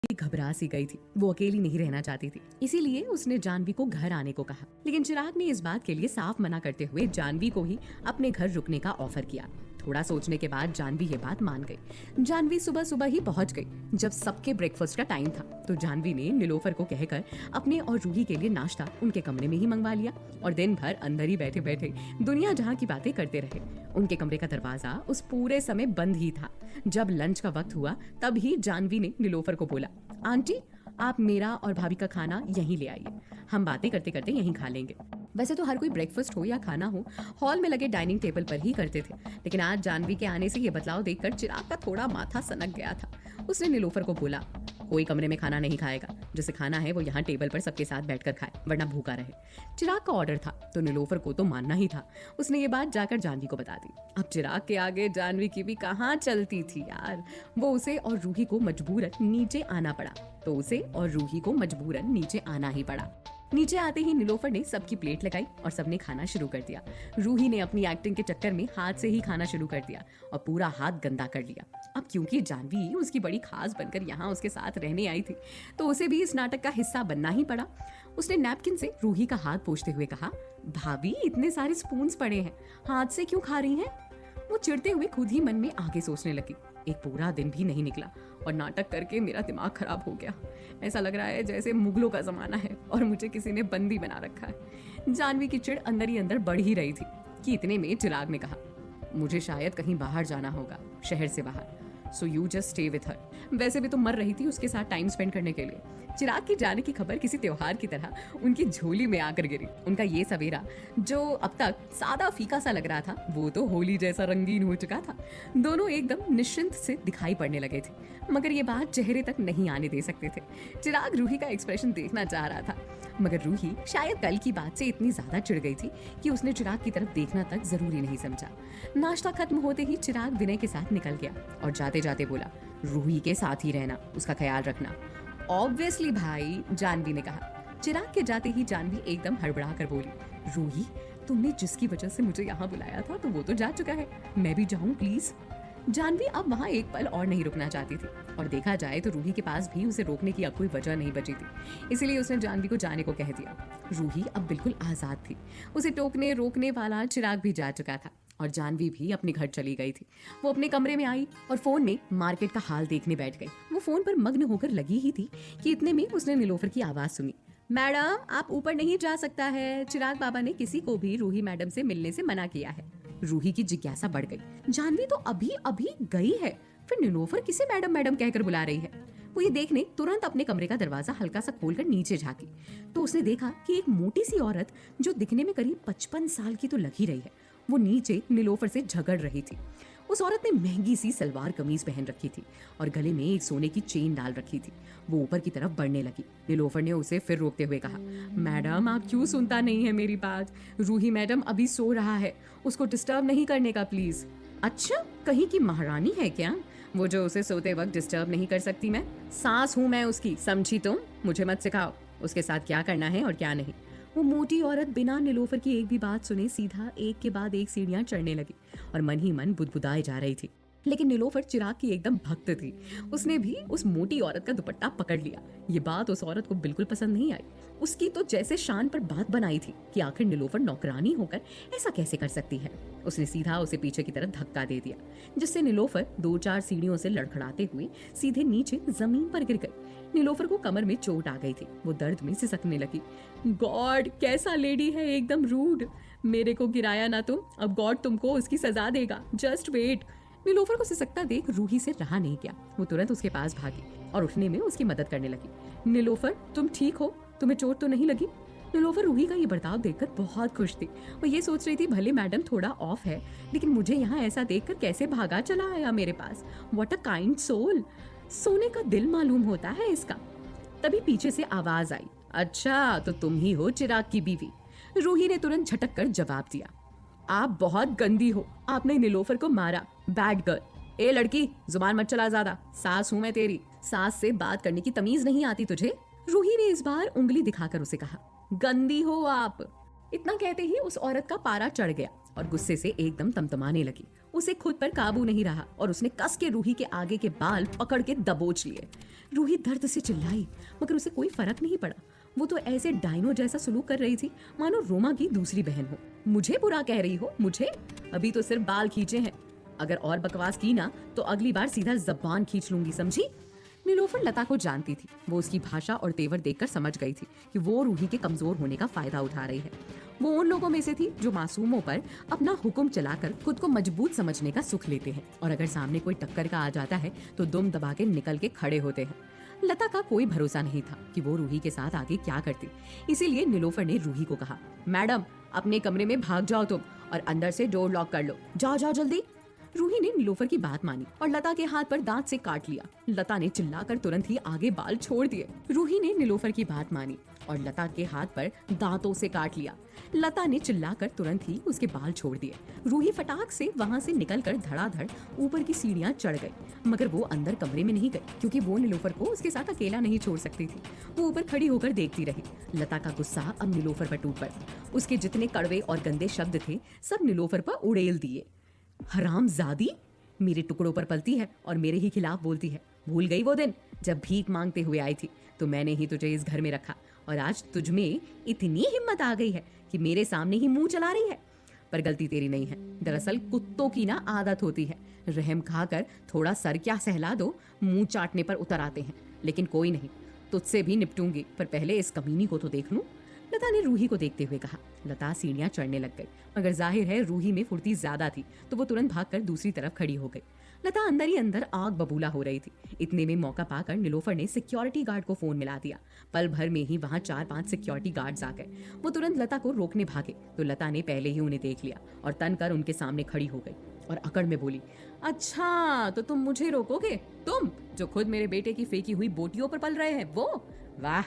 घबरा सी गई थी। वो अकेली नहीं रहना चाहती थी, इसीलिए उसने जानवी को घर आने को कहा। लेकिन चिराग ने इस बात के लिए साफ मना करते हुए जानवी को ही अपने घर रुकने का ऑफर किया। थोड़ा सोचने के बाद जानवी ये बात मान गई। जानवी सुबह सुबह ही पहुंच गई। जब सबके ब्रेकफास्ट का टाइम था तो जानवी ने नीलोफर को कहकर अपने और रूही के लिए नाश्ता उनके कमरे में ही मंगवा लिया और दिन भर अंदर ही बैठे बैठे दुनिया जहां की बातें करते रहे। उनके कमरे का दरवाजा उस पूरे समय बंद ही था। जब लंच का वक्त हुआ तब ही जानवी ने नीलोफर को बोला, आंटी आप मेरा और भाभी का खाना यहीं ले आइए, हम बातें करते करते यहीं खा लेंगे। वैसे तो हर कोई ब्रेकफास्ट हो या खाना हो हॉल में लगे डाइनिंग टेबल पर ही करते थे, लेकिन आज जानवी के आने से ये बदलाव देखकर चिराग का थोड़ा माथा सनक गया था। उसने नीलोफर को बोला, कोई कमरे में खाना नहीं खाएगा, जिसे खाना है वो यहाँ टेबल पर सबके साथ बैठकर खाए, वरना भूखा रहे। चिराग का ऑर्डर था तो नीलोफर को तो मानना ही था। उसने ये बात जाकर जानवी को बता दी। अब चिराग के आगे जानवी की भी कहाँ चलती थी यार। वो उसे और रूही को मजबूरन नीचे आना पड़ा, तो उसे और रूही को मजबूरन नीचे आना ही पड़ा। नीचे आते ही नीलोफर ने सबकी प्लेट लगाई और सबने खाना शुरू कर दिया। रूही ने अपनी एक्टिंग के चक्कर में हाथ से ही खाना शुरू कर दिया और पूरा हाथ गंदा कर लिया। अब क्योंकि जानवी उसकी बड़ी खास बनकर यहाँ उसके साथ रहने आई थी तो उसे भी इस नाटक का हिस्सा बनना ही पड़ा। उसने नैपकिन से रूही का हाथ पोंछते हुए कहा, भाभी इतने सारे स्पून्स पड़े हैं, हाथ से क्यों खा रही हैं? वो चिढ़ते हुए खुद ही मन में आगे सोचने लगी। एक पूरा दिन भी नहीं निकला और नाटक करके मेरा दिमाग खराब हो गया। ऐसा लग रहा है जैसे मुगलों का जमाना है और मुझे किसी ने बंदी बना रखा है। जानवी की चिढ़ अंदर ही अंदर बढ़ ही रही थी कि इतने में चिराग ने कहा, मुझे शायद कहीं बाहर जाना होगा, शहर से बाहर, so you just stay with her. वैसे भी तो मर रही थी उसके साथ टाइम स्पेंड करने के लिए। चिराग की जाने की खबर किसी त्योहार की तरह उनकी झोली में आकर गिरी। उनका ये सवेरा जो अब तक सादा फीका सा लग रहा था वो तो होली जैसा रंगीन हो चुका था। दोनों एकदम निश्चिंत से दिखाई पड़ने लगे थे, मगर ये बात चेहरे तक नहीं आने दे सकते थे। चिराग रूही का एक्सप्रेशन देखना चाह रहा था, मगर रूही शायद कल की बात से इतनी ज्यादा चिढ़ गई थी कि उसने चिराग की तरफ देखना तक जरूरी नहीं समझा। नाश्ता खत्म होते ही चिराग विनय के साथ निकल गया और जाते जाते बोला, रूही के साथ ही रहना, उसका ख्याल रखना। ऑब्वियसली भाई, जानवी ने कहा। चिराग के जाते ही जानवी एकदम हड़बड़ा कर बोली, रूही तुमने जिसकी वजह से मुझे यहाँ बुलाया था तो वो तो जा चुका है, मैं भी जाऊँ प्लीज। जानवी अब वहाँ एक पल और नहीं रुकना चाहती थी और देखा जाए तो रूही के पास भी उसे रोकने की अब कोई वजह नहीं बची थी, इसलिए उसने जानवी को जाने को कह दिया। रूही अब बिल्कुल आजाद थी, उसे टोकने रोकने वाला चिराग भी जा चुका था और जानवी भी अपने घर चली गई थी। वो अपने कमरे में आई और फोन में मार्केट का हाल देखने बैठ गई। वो फोन पर मग्न होकर लगी ही थी कि इतने में उसने नीलोफर की आवाज सुनी, मैडम आप ऊपर नहीं जा सकता है, चिराग बाबा ने किसी को भी रूही मैडम से मिलने से मना किया है। रूही की जिज्ञासा बढ़ गई, जानवी तो अभी अभी गई है, फिर नीलोफर किसे मैडम मैडम कहकर बुला रही है। वो ये देखने तुरंत अपने कमरे का दरवाजा हल्का सा खोलकर नीचे झांकी तो उसने देखा कि एक मोटी सी औरत जो दिखने में करीब 55 साल की तो लग ही रही है, वो नीचे नीलोफर से झगड़ रही थी। उस औरत ने महंगी सी सलवार कमीज पहन रखी थी और गले में एक सोने की चेन डाल रखी थी। वो ऊपर की तरफ बढ़ने लगी। नीलोफर ने उसे फिर रोकते हुए कहा, मैडम आप क्यों सुनता नहीं है मेरी बात? रूही मैडम अभी सो रहा है, उसको डिस्टर्ब नहीं करने का प्लीज। अच्छा, कहीं की महारानी है क्या वो जो उसे सोते वक्त डिस्टर्ब नहीं कर सकती? मैं सास हूँ मैं उसकी, समझी तुम? मुझे मत सिखाओ उसके साथ क्या करना है और क्या नहीं। वो मोटी औरत बिना नीलोफर की एक भी बात सुने सीधा एक के बाद एक सीढ़ियां चढ़ने लगी और मन ही मन बुदबुदाए जा रही थी। लेकिन नीलोफर चिराग की एकदम भक्त थी, उसने भी उस मोटी औरत का दुपट्टा पकड़ लिया। ये बात उस औरत को बिल्कुल पसंद नहीं आई। उसकी तो जैसे शान पर बात बनाई थी कि आखिर नीलोफर नौकरानी होकर ऐसा कैसे कर सकती है। उसने सीधा उसे पीछे की तरफ धक्का दे दिया, जिससे नीलोफर 2-4 सीढ़ियों से लड़खड़ाते हुए सीधे नीचे जमीन पर गिर गई। नीलोफर को कमर में चोट आ गई थी, वो दर्द में सिसकने लगी। गॉड, कैसा लेडी है, एकदम रूड। मेरे को गिराया ना तुम, अब गॉड तुमको उसकी सजा देगा, जस्ट वेट। नीलोफर को सिसकता देख रूही से रहा नहीं गया, वो तुरंत उसके पास भागी और उठने में उसकी मदद करने लगी। नीलोफर तुम ठीक हो, तुम्हें चोट तो नहीं लगी? नीलोफर रूही का ये बर्ताव देखकर बहुत खुश थी। वो ये सोच रही थी भले मैडम थोड़ा ऑफ है, लेकिन मुझे यहाँ ऐसा देखकर कैसे भागा चला आया मेरे पास। व्हाट अ काइंड सोल, सोने का दिल मालूम होता है इसका। तभी पीछे से आवाज आई, अच्छा तो तुम ही हो चिराग की बीवी। रूही ने तुरंत झटक कर जवाब दिया, आप बहुत गंदी हो, आपने नीलोफर को मारा, बैड गर्ल। ए लड़की, जुबान मत चला ज्यादा, सास हूं मैं तेरी, सास से बात करने की तमीज नहीं आती तुझे? रूही ने इस बार उंगली दिखाकर उसे कहा, गंदी हो आप। इतना कहते ही उस औरत का पारा चढ़ गया और गुस्से से एकदम तमतमाने लगी। उसे खुद पर काबू नहीं रहा और उसने कस के रूही के आगे के बाल पकड़ के दबोच लिए। रूही दर्द से चिल्लाई, मगर उसे कोई फर्क नहीं पड़ा। वो तो ऐसे डायनो जैसा सलूक कर रही थी मानो रोमा की दूसरी बहन हो। मुझे बुरा कह रही हो? मुझे? अभी तो सिर्फ बाल खींचे हैं। अगर और बकवास की ना तो अगली बार सीधा जबान खींच लूंगी, समझी? नीलोफर लता को जानती थी। वो उसकी भाषा और तेवर देखकर समझ गई थी कि वो रूही के कमजोर होने का फायदा उठा रही है। वो उन लोगों में से थी जो मासूमों पर अपना हुक्म चलाकर खुद को मजबूत समझने का सुख लेते हैं और अगर सामने कोई टक्कर का आ जाता है तो दुम दबा के निकल के खड़े होते हैं। लता का कोई भरोसा नहीं था कि वो रूही के साथ आगे क्या करती। इसीलिए नीलोफर ने रूही को कहा, मैडम अपने कमरे में भाग जाओ तुम और अंदर से डोर लॉक कर लो। जाओ जाओ जल्दी। रूही ने नीलोफर की बात मानी और लता के हाथ पर दांत से काट लिया। लता ने चिल्लाकर तुरंत ही आगे बाल छोड़ दिए। रूही ने नीलोफर की बात मानी और लता के हाथ पर दांतों से काट लिया। लता ने चिल्लाकर तुरंत ही उसके बाल छोड़ दिए। रूही फटाक से वहां से निकलकर धड़ाधड़ ऊपर की सीढ़ियां चढ़ गई, मगर वो अंदर कमरे में नहीं गई क्योंकि वो नीलोफर को उसके साथ अकेला नहीं छोड़ सकती थी। वो ऊपर खड़ी होकर देखती रही। लता का गुस्सा अब नीलोफर पर टूट पड़ा। उसके जितने कड़वे और गंदे शब्द थे सब नीलोफर पर उड़ेल दिए। हरामजादी, मेरे टुकड़ों पर पलती है और मेरे ही खिलाफ बोलती है। भूल गई वो दिन जब भीख मांगते हुए आई थी तो मैंने ही तुझे इस घर में रखा और आज तुझ में इतनी हिम्मत आ गई है कि मेरे सामने ही मुंह चला रही है। पर गलती तेरी नहीं है। दरअसल कुत्तों की ना आदत होती है, रहम खाकर थोड़ा सर क्या सहला दो, मुंह चाटने पर उतर आते हैं। लेकिन कोई नहीं, तुझसे भी निपटूंगी, पर पहले इस कमीनी को तो देख लूं। लता ने रूही को देखते हुए कहा। लता सीढ़ियां चढ़ने लग गई, मगर जाहिर है रूही में फुर्ती ज्यादा थी तो वो तुरंत भागकर दूसरी तरफ खड़ी हो गई। लता अंदर ही अंदर आग बबूला हो रही थी। इतने में मौका पाकर नीलोफर ने सिक्योरिटी गार्ड को फोन मिला दिया। पल भर में ही वहां 4-5 सिक्योरिटी गार्ड्स आ गए। वो तुरंत लता को रोकने भागे तो लता ने पहले ही उन्हें देख लिया और तन कर उनके सामने खड़ी हो गई और अकड़ में बोली, अच्छा तो तुम मुझे रोकोगे? तुम जो खुद मेरे बेटे की फेंकी हुई बोटियों पर पल रहे हैं वो? वाह।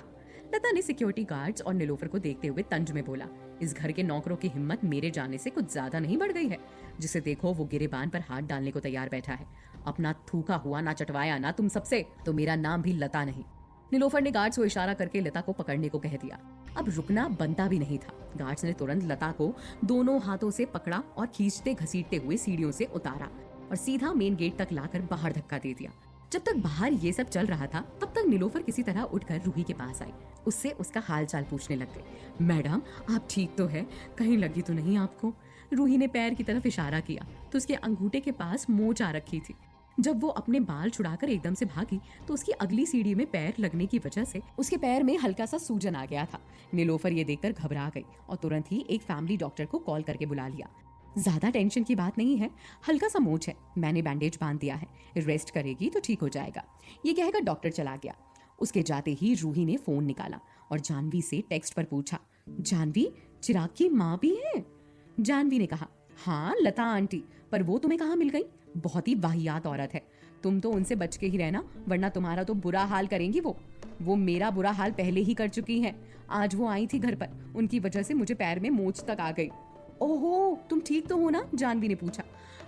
लता ने सिक्योरिटी गार्ड्स और नीलोफर को देखते हुए तंज में बोला, इस घर के नौकरों की हिम्मत मेरे जाने से कुछ ज्यादा नहीं बढ़ गई है। जिसे देखो वो गिरेबान पर हाथ डालने को तैयार बैठा है। अपना थूका हुआ ना चटवाया ना तुम सबसे तो मेरा नाम भी लता नहीं। नीलोफर ने गार्ड्स को इशारा करके लता को पकड़ने को कह दिया। अब रुकना बनता भी नहीं था। गार्ड्स ने तुरंत लता को दोनों हाथों से पकड़ा और खींचते घसीटते हुए सीढ़ियों से उतारा और सीधा मेन गेट तक लाकर बाहर धक्का दे दिया। जब तक बाहर ये सब चल रहा था तब तक नीलोफर किसी तरह उठकर रूही के पास आई। उससे उसका हाल चाल पूछने लग गई। मैडम आप ठीक तो है? कहीं लगी तो नहीं आपको? रूही ने पैर की तरफ इशारा किया तो उसके अंगूठे के पास मोच आ रखी थी। जब वो अपने बाल छुड़ाकर एकदम से भागी तो उसकी अगली सीढ़ी में पैर लगने की वजह से उसके पैर में हल्का सा सूजन आ गया था। नीलोफर ये देखकर घबरा गई और तुरंत ही एक फैमिली डॉक्टर को कॉल करके बुला लिया। ज्यादा टेंशन की बात नहीं है, हल्का सा मोच है, मैंने बैंडेज बांध दिया है, रेस्ट करेगी तो ठीक हो जाएगा। ये कहकर डॉक्टर चला गया। उसके जाते ही रूही ने फोन निकाला और जानवी से टेक्स्ट पर पूछा, जानवी चिराग की माँ भी है? जानवी ने कहा, हाँ लता आंटी, पर वो तुम्हें कहाँ मिल गई? बहुत ही वाहियात औरत है, तुम तो उनसे बच के ही रहना वरना तुम्हारा तो बुरा हाल करेंगी वो मेरा बुरा हाल पहले ही कर चुकी हैं। आज वो आई थी घर पर, उनकी वजह से मुझे पैर में मोच तक आ गई। ओहो तुम ठीक तो हो ना? जानवी ने पूछा।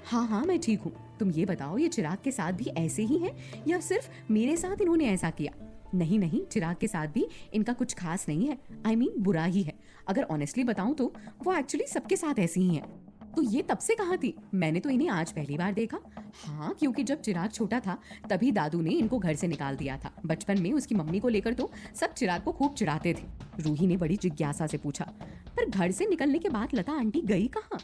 हाँ हाँ मैं ठीक हूँ। तुम ये बताओ ये चिराग के साथ भी ऐसे ही है या सिर्फ मेरे साथ इन्होंने ऐसा किया? नहीं नहीं, चिराग के साथ भी इनका कुछ खास नहीं है, I mean, बुरा ही है। अगर ऑनेस्टली बताऊं तो वो एक्चुअली सबके साथ ऐसी ही है। तो ये तब से कहाँ थी? मैंने तो इन्हें आज पहली बार देखा। हाँ क्योंकि जब चिराग छोटा था तभी दादू ने इनको घर से निकाल दिया था। बचपन में उसकी मम्मी को लेकर तो सब चिराग को खूब चिढ़ाते थे। रूही ने बड़ी जिज्ञासा से पूछा, पर घर से निकलने के बाद लता आंटी गई कहाँ?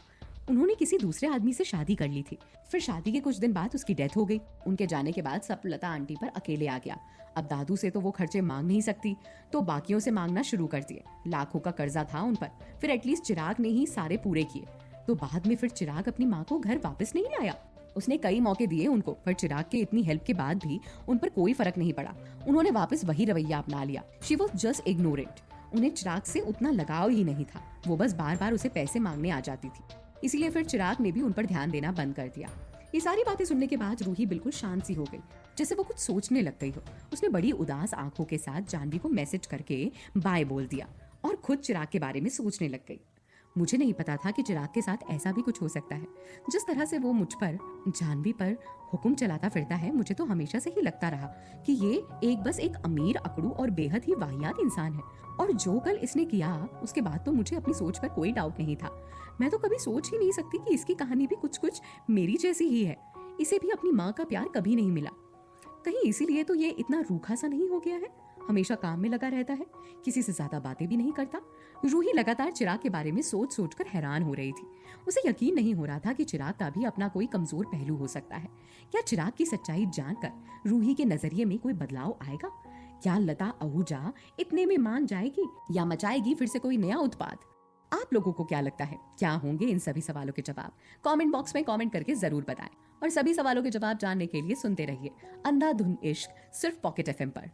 उन्होंने किसी दूसरे आदमी से शादी कर ली थी, फिर शादी के कुछ दिन बाद उसकी डेथ हो गई। उनके जाने के बाद सब लता आंटी पर अकेले आ गया। अब दादू से तो वो खर्चे मांग नहीं सकती तो बाकियों से मांगना शुरू कर दिए। लाखों का कर्जा था उन पर, फिर एटलीस्ट चिराग ने ही सारे पूरे किए। तो बाद में फिर चिराग अपनी माँ को घर वापस नहीं लाया। उसने कई मौके दिए उनको, पर चिराग के इतनी हेल्प के बाद भी उन पर कोई फर्क नहीं पड़ा। उन्होंने वापस वही रवैया अपना लिया। She was just ignorant. उन्हें चिराग से उतना लगाव ही नहीं था। वो बस बार बार उसे पैसे मांगने आ जाती थी, इसीलिए फिर चिराग ने भी उन पर ध्यान देना बंद कर दिया। ये सारी बातें सुनने के बाद रूही बिल्कुल शांत सी हो गई, जैसे वो कुछ सोचने लग गई हो। उसने बड़ी उदास आंखों के साथ जानवी को मैसेज करके बाय बोल दिया और खुद चिराग के बारे में सोचने लग गई। मुझे नहीं पता था कि चिराग के साथ ऐसा भी कुछ हो सकता है। जिस तरह से वो मुझ पर, जानवी पर हुक्म चलाता फिरता है, मुझे तो हमेशा से ही लगता रहा कि ये बस एक अमीर, अकड़ू और बेहद ही वाहियात इंसान है। और जो कल इसने किया, उसके बाद तो मुझे अपनी सोच पर कोई डाउट नहीं था। मैं तो कभी सोच ही नहीं सकती कि इसकी कहानी भी कुछ कुछ मेरी जैसी ही है। इसे भी अपनी माँ का प्यार कभी नहीं मिला। कहीं इसीलिए तो ये इतना रूखा सा नहीं हो गया है। हमेशा काम में लगा रहता है, किसी से ज्यादा बातें भी नहीं करता। रूही लगातार चिराग के बारे में सोच सोच कर हैरान हो रही थी। उसे यकीन नहीं हो रहा था कि चिराग का भी अपना कोई कमजोर पहलू हो सकता है। क्या चिराग की सच्चाई जानकर रूही के नजरिए में कोई बदलाव आएगा? क्या लता आहूजा इतने में मान जाएगी या मचाएगी फिर से कोई नया उत्पाद? आप लोगों को क्या लगता है, क्या होंगे इन सभी सवालों के जवाब? कमेंट बॉक्स में कमेंट करके जरूर बताएं। और सभी सवालों के जवाब जानने के लिए सुनते रहिए अंधाधुन इश्क, सिर्फ पॉकेट एफएम पर।